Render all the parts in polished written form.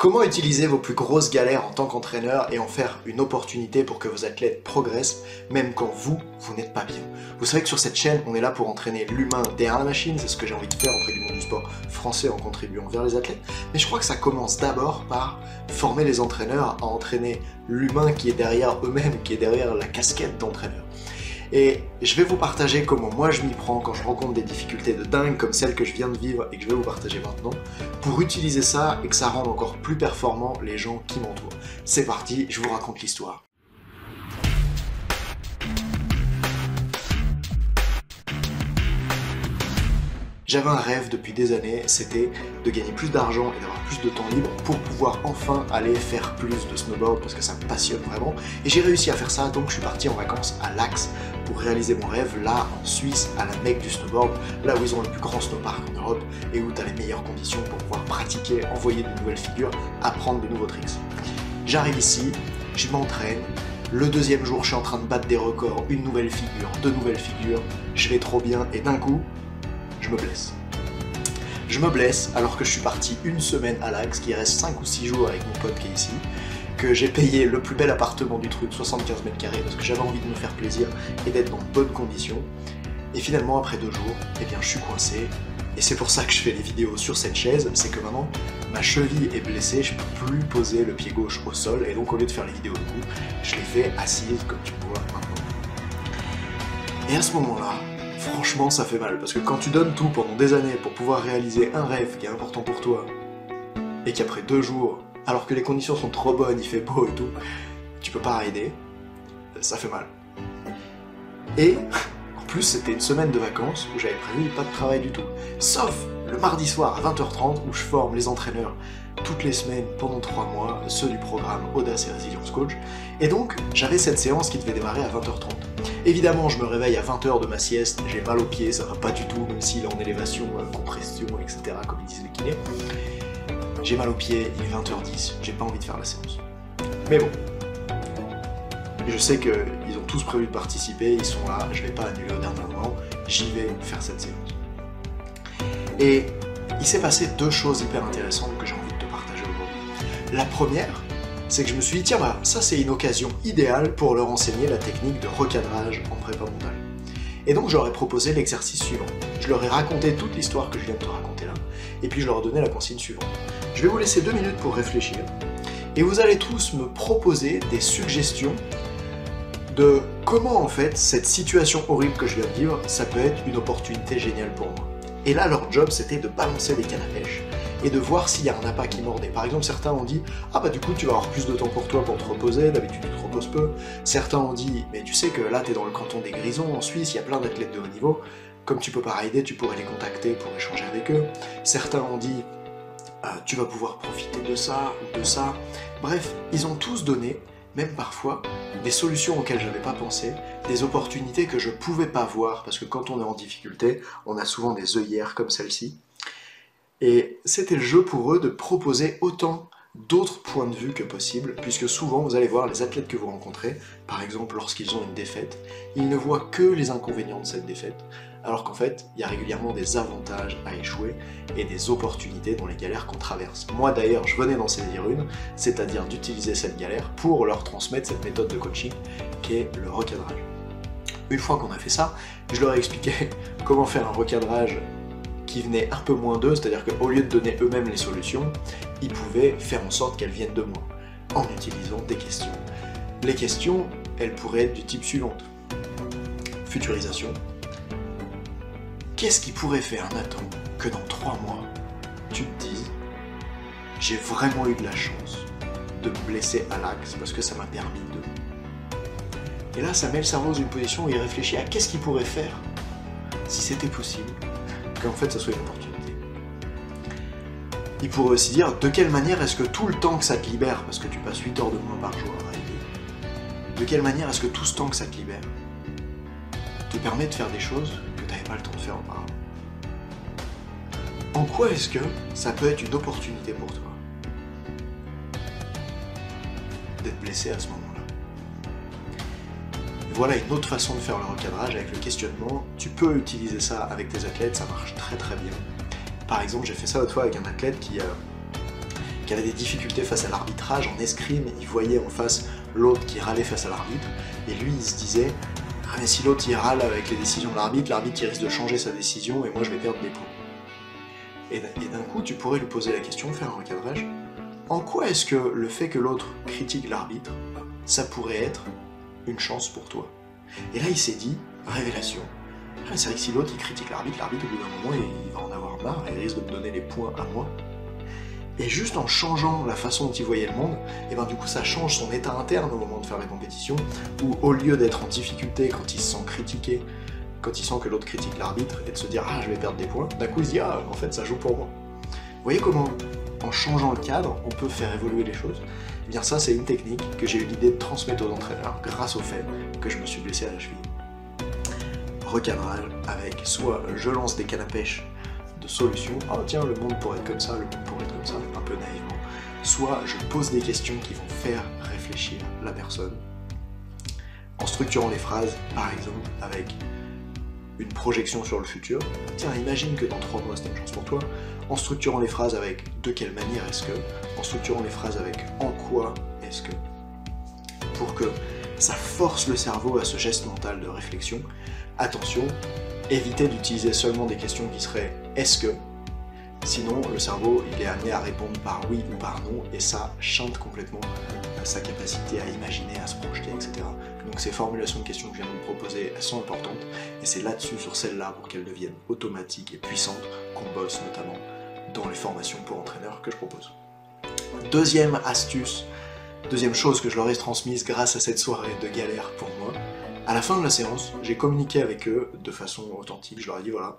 Comment utiliser vos plus grosses galères en tant qu'entraîneur et en faire une opportunité pour que vos athlètes progressent, même quand vous n'êtes pas bien. Vous savez que sur cette chaîne, on est là pour entraîner l'humain derrière la machine, c'est ce que j'ai envie de faire auprès du monde du sport français en contribuant vers les athlètes, mais je crois que ça commence d'abord par former les entraîneurs à entraîner l'humain qui est derrière eux-mêmes, qui est derrière la casquette d'entraîneur. Et je vais vous partager comment moi je m'y prends quand je rencontre des difficultés de dingue comme celles que je viens de vivre et que je vais vous partager maintenant, pour utiliser ça et que ça rende encore plus performants les gens qui m'entourent. C'est parti, je vous raconte l'histoire. J'avais un rêve depuis des années, c'était de gagner plus d'argent et d'avoir plus de temps libre pour pouvoir enfin aller faire plus de snowboard parce que ça me passionne vraiment. Et j'ai réussi à faire ça, donc je suis parti en vacances à Lax pour réaliser mon rêve, là en Suisse, à la Mecque du snowboard, là où ils ont le plus grand snowpark en Europe et où tu as les meilleures conditions pour pouvoir pratiquer, envoyer de nouvelles figures, apprendre de nouveaux tricks. J'arrive ici, je m'entraîne, le deuxième jour je suis en train de battre des records, une nouvelle figure, deux nouvelles figures, je vais trop bien et d'un coup, je me blesse. Je me blesse alors que je suis parti une semaine à Lax, qui reste 5 ou 6 jours avec mon pote qui est ici, que j'ai payé le plus bel appartement du truc, 75 mètres carrés, parce que j'avais envie de me faire plaisir et d'être dans de bonnes conditions. Et finalement, après 2 jours, eh bien, je suis coincé. Et c'est pour ça que je fais des vidéos sur cette chaise, c'est que maintenant, ma cheville est blessée, je peux plus poser le pied gauche au sol, et donc au lieu de faire les vidéos debout, je les fais assise, comme tu vois maintenant. Et à ce moment-là, franchement, ça fait mal, parce que quand tu donnes tout pendant des années pour pouvoir réaliser un rêve qui est important pour toi, et qu'après 2 jours, alors que les conditions sont trop bonnes, il fait beau et tout, tu peux pas rider, ça fait mal. Et, en plus, c'était une semaine de vacances où j'avais prévu pas de travail du tout. Sauf le mardi soir à 20h30 où je forme les entraîneurs toutes les semaines pendant 3 mois, ceux du programme Audace et Résilience Coach. Et donc, j'avais cette séance qui devait démarrer à 20h30. Évidemment, je me réveille à 20h de ma sieste, j'ai mal aux pieds, ça va pas du tout, même s'il est en élévation, compression, etc., comme ils disent les kinés. J'ai mal aux pieds, il est 20h10, j'ai pas envie de faire la séance. Mais bon, je sais qu'ils ont tous prévu de participer, ils sont là, je vais pas annuler au dernier moment, j'y vais faire cette séance. Et il s'est passé 2 choses hyper intéressantes que j'ai envie de te partager aujourd'hui. La première, c'est que je me suis dit, tiens, bah, ça c'est une occasion idéale pour leur enseigner la technique de recadrage en prépa mentale. Et donc je leur ai proposé l'exercice suivant. Je leur ai raconté toute l'histoire que je viens de te raconter là, et puis je leur ai donné la consigne suivante. Je vais vous laisser 2 minutes pour réfléchir, et vous allez tous me proposer des suggestions de comment en fait cette situation horrible que je viens de vivre, ça peut être une opportunité géniale pour moi. Et là leur job c'était de balancer des cannes à pêche, et de voir s'il y a un appât qui mordait. Par exemple, certains ont dit « Ah bah du coup tu vas avoir plus de temps pour toi pour te reposer, d'habitude tu te reposes peu ». Certains ont dit « Mais tu sais que là t'es dans le canton des Grisons en Suisse, il y a plein d'athlètes de haut niveau, comme tu peux pas rider, tu pourrais les contacter pour échanger avec eux ». Certains ont dit « Tu vas pouvoir profiter de ça ou de ça ». Bref, ils ont tous donné, même parfois, des solutions auxquelles je n'avais pas pensé, des opportunités que je pouvais pas voir, parce que quand on est en difficulté, on a souvent des œillères comme celle-ci. Et c'était le jeu pour eux de proposer autant d'autres points de vue que possible, puisque souvent, vous allez voir, les athlètes que vous rencontrez, par exemple lorsqu'ils ont une défaite, ils ne voient que les inconvénients de cette défaite, alors qu'en fait, il y a régulièrement des avantages à échouer et des opportunités dans les galères qu'on traverse. Moi d'ailleurs, je venais d'en saisir une, c'est-à-dire d'utiliser cette galère pour leur transmettre cette méthode de coaching qui est le recadrage. Une fois qu'on a fait ça, je leur ai expliqué comment faire un recadrage qui venait un peu moins d'eux, c'est-à-dire qu'au lieu de donner eux-mêmes les solutions, ils pouvaient faire en sorte qu'elles viennent de moi, en utilisant des questions. Les questions, elles pourraient être du type suivant. Futurisation. Qu'est-ce qui pourrait faire, Nathan, que dans 3 mois, tu te dises « J'ai vraiment eu de la chance de me blesser à l'axe parce que ça m'a permis de... » Et là, ça met le cerveau dans une position où il réfléchit à qu'est-ce qu'il pourrait faire si c'était possible qu'en fait ça soit une opportunité. Il pourrait aussi dire de quelle manière est-ce que tout le temps que ça te libère, parce que tu passes 8 heures de moins par jour à rider, de quelle manière est-ce que tout ce temps que ça te libère te permet de faire des choses que tu n'avais pas le temps de faire auparavant. En quoi est-ce que ça peut être une opportunité pour toi d'être blessé à ce moment-là? Voilà une autre façon de faire le recadrage avec le questionnement. Tu peux utiliser ça avec tes athlètes, ça marche très très bien. Par exemple, j'ai fait ça l'autre fois avec un athlète qui qui avait des difficultés face à l'arbitrage. En escrime, il voyait en face l'autre qui râlait face à l'arbitre, et lui il se disait « Ah mais si l'autre il râle avec les décisions de l'arbitre il risque de changer sa décision et moi je vais perdre des points. » Et d'un coup tu pourrais lui poser la question, faire un recadrage. En quoi est-ce que le fait que l'autre critique l'arbitre, ça pourrait être une chance pour toi? Et là il s'est dit, révélation, ah, c'est vrai que si l'autre il critique l'arbitre au bout d'un moment il va en avoir marre et il risque de me donner les points à moi. Et juste en changeant la façon dont il voyait le monde, et ben du coup ça change son état interne au moment de faire la compétition, où au lieu d'être en difficulté quand il se sent critiqué, quand il sent que l'autre critique l'arbitre, et de se dire ah je vais perdre des points, d'un coup il se dit ah en fait ça joue pour moi. Vous voyez comment en changeant le cadre on peut faire évoluer les choses? Eh bien ça c'est une technique que j'ai eu l'idée de transmettre aux entraîneurs grâce au fait que je me suis blessé à la cheville. Recadrage avec soit je lance des cannes à pêche de solutions, ah tiens le monde pourrait être comme ça, le monde pourrait être comme ça, un peu naïvement, soit je pose des questions qui vont faire réfléchir la personne, en structurant les phrases, par exemple, avec une projection sur le futur, tiens imagine que dans 3 mois c'était une chance pour toi, en structurant les phrases avec de quelle manière est-ce que, en structurant les phrases avec en quoi est-ce que, pour que ça force le cerveau à ce geste mental de réflexion. Attention, évitez d'utiliser seulement des questions qui seraient « est-ce que ?», sinon le cerveau il est amené à répondre par oui ou par non, et ça chante complètement sa capacité à imaginer, à se projeter, etc. Donc ces formulations de questions que je viens de vous proposer, elles sont importantes, et c'est là-dessus, sur celles-là, pour qu'elles deviennent automatiques et puissantes, qu'on bosse notamment dans les formations pour entraîneurs que je propose. Deuxième astuce, deuxième chose que je leur ai transmise grâce à cette soirée de galère pour moi, à la fin de la séance, j'ai communiqué avec eux de façon authentique, je leur ai dit voilà,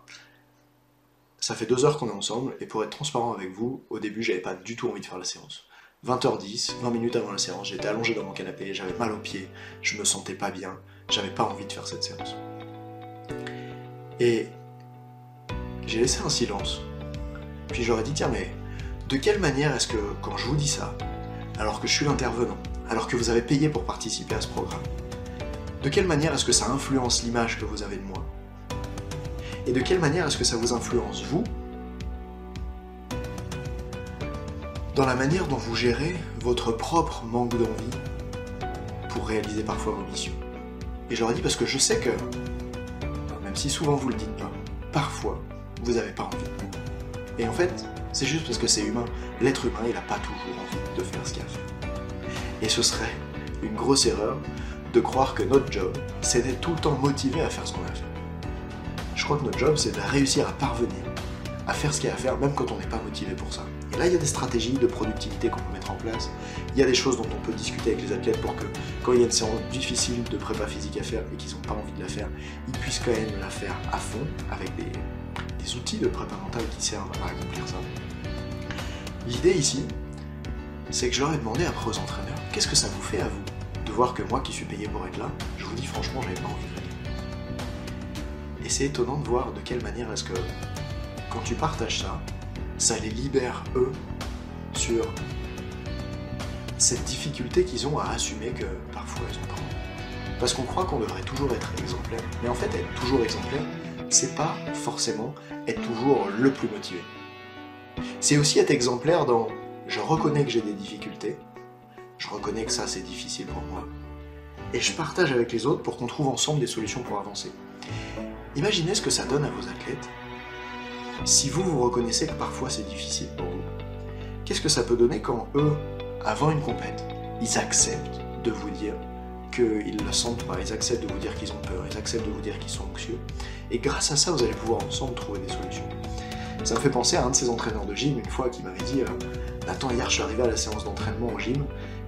ça fait 2 heures qu'on est ensemble, et pour être transparent avec vous, au début j'avais pas du tout envie de faire la séance. 20h10, 20 minutes avant la séance, j'étais allongé dans mon canapé, j'avais mal aux pieds, je me sentais pas bien, j'avais pas envie de faire cette séance. Et j'ai laissé un silence, puis j'aurais dit tiens mais de quelle manière est-ce que quand je vous dis ça, alors que je suis l'intervenant, alors que vous avez payé pour participer à ce programme, de quelle manière est-ce que ça influence l'image que vous avez de moi? Et de quelle manière est-ce que ça vous influence, vous, dans la manière dont vous gérez votre propre manque d'envie pour réaliser parfois vos missions? Et j'aurais dit parce que je sais que, même si souvent vous le dites pas, parfois, vous n'avez pas envie. Et en fait, c'est juste parce que c'est humain. L'être humain, il n'a pas toujours envie de faire ce qu'il a fait. Et ce serait une grosse erreur de croire que notre job, c'est d'être tout le temps motivé à faire ce qu'on a fait. Je crois que notre job, c'est de réussir à parvenir à faire ce qu'il y a à faire, même quand on n'est pas motivé pour ça. Et là, il y a des stratégies de productivité qu'on peut mettre en place, il y a des choses dont on peut discuter avec les athlètes pour que, quand il y a une séance difficile de prépa physique à faire et qu'ils n'ont pas envie de la faire, ils puissent quand même la faire à fond, avec des outils de prépa mentale qui servent à accomplir ça. L'idée ici, c'est que je leur ai demandé après aux entraîneurs, qu'est-ce que ça vous fait à vous de voir que moi qui suis payé pour être là, je vous dis franchement, j'avais pas envie de venir. Et c'est étonnant de voir de quelle manière est-ce que, quand tu partages ça, ça les libère, eux, sur cette difficulté qu'ils ont à assumer que parfois ils ont pas envie. Parce qu'on croit qu'on devrait toujours être exemplaire, mais en fait être toujours exemplaire, c'est pas forcément être toujours le plus motivé. C'est aussi être exemplaire dans « je reconnais que j'ai des difficultés », je reconnais que ça c'est difficile pour moi, et je partage avec les autres pour qu'on trouve ensemble des solutions pour avancer. Imaginez ce que ça donne à vos athlètes si vous reconnaissez que parfois c'est difficile pour vous. Qu'est-ce que ça peut donner quand eux, avant une compète, ils acceptent de vous dire qu'ils ne le sentent pas, ils acceptent de vous dire qu'ils ont peur, ils acceptent de vous dire qu'ils sont anxieux, et grâce à ça vous allez pouvoir ensemble trouver des solutions. Ça me fait penser à un de ces entraîneurs de gym une fois qui m'avait dit Nathan, hier je suis arrivé à la séance d'entraînement en gym,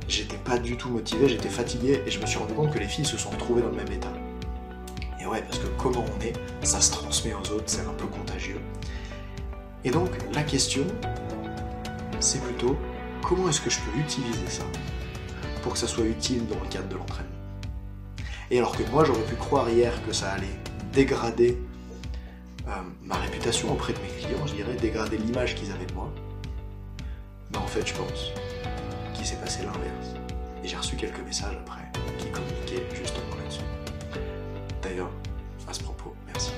j'étais pas du tout motivé, j'étais fatigué, et je me suis rendu compte que les filles se sont retrouvées dans le même état. Et ouais, parce que comment on est, ça se transmet aux autres, c'est un peu contagieux. Et donc, la question, c'est plutôt, comment est-ce que je peux utiliser ça pour que ça soit utile dans le cadre de l'entraînement? Et alors que moi, j'aurais pu croire hier que ça allait dégrader ma réputation auprès de mes clients, je dirais, dégrader l'image qu'ils avaient de moi, mais en fait, je pense qu'il s'est passé l'inverse. Et j'ai reçu quelques messages après qui communiquaient justement là-dessus. D'ailleurs, à ce propos, merci.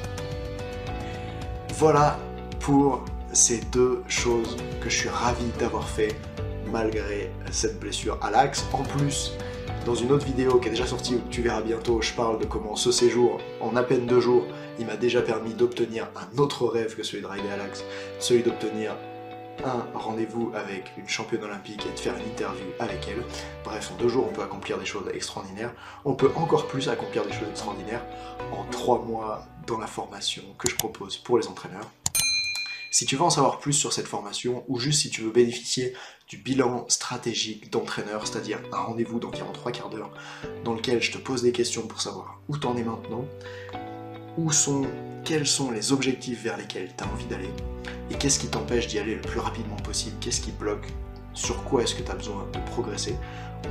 Voilà pour ces 2 choses que je suis ravi d'avoir fait malgré cette blessure à l'axe. En plus, dans une autre vidéo qui est déjà sortie, où tu verras bientôt, je parle de comment ce séjour, en à peine 2 jours, il m'a déjà permis d'obtenir un autre rêve que celui de rider à l'axe, celui d'obtenir un rendez-vous avec une championne olympique et de faire une interview avec elle. Bref, en 2 jours, on peut accomplir des choses extraordinaires. On peut encore plus accomplir des choses extraordinaires en 3 mois dans la formation que je propose pour les entraîneurs. Si tu veux en savoir plus sur cette formation, ou juste si tu veux bénéficier du bilan stratégique d'entraîneur, c'est-à-dire un rendez-vous d'environ 3/4 d'heure, dans lequel je te pose des questions pour savoir où t'en es maintenant, quels sont les objectifs vers lesquels tu as envie d'aller, et qu'est-ce qui t'empêche d'y aller le plus rapidement possible, qu'est-ce qui bloque, sur quoi est-ce que tu as besoin de progresser.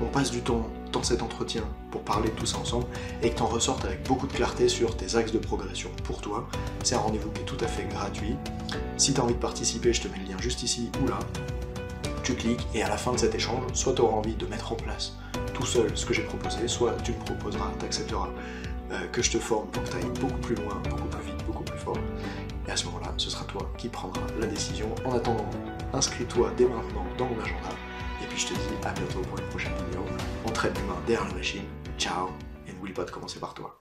On passe du temps dans cet entretien pour parler de tout ça ensemble et que tu en ressortes avec beaucoup de clarté sur tes axes de progression pour toi. C'est un rendez-vous qui est tout à fait gratuit. Si tu as envie de participer, je te mets le lien juste ici ou là. Tu cliques et à la fin de cet échange, soit tu auras envie de mettre en place tout seul ce que j'ai proposé, soit tu me proposeras, tu accepteras que je te forme pour que tu ailles beaucoup plus loin, beaucoup plus vite, beaucoup plus fort. Et à ce moment-là, ce sera toi qui prendras la décision. En attendant, inscris-toi dès maintenant dans mon agenda. Et puis je te dis à bientôt pour une prochaine vidéo. Entraîne l'humain derrière la machine. Ciao. Et n'oublie pas de commencer par toi.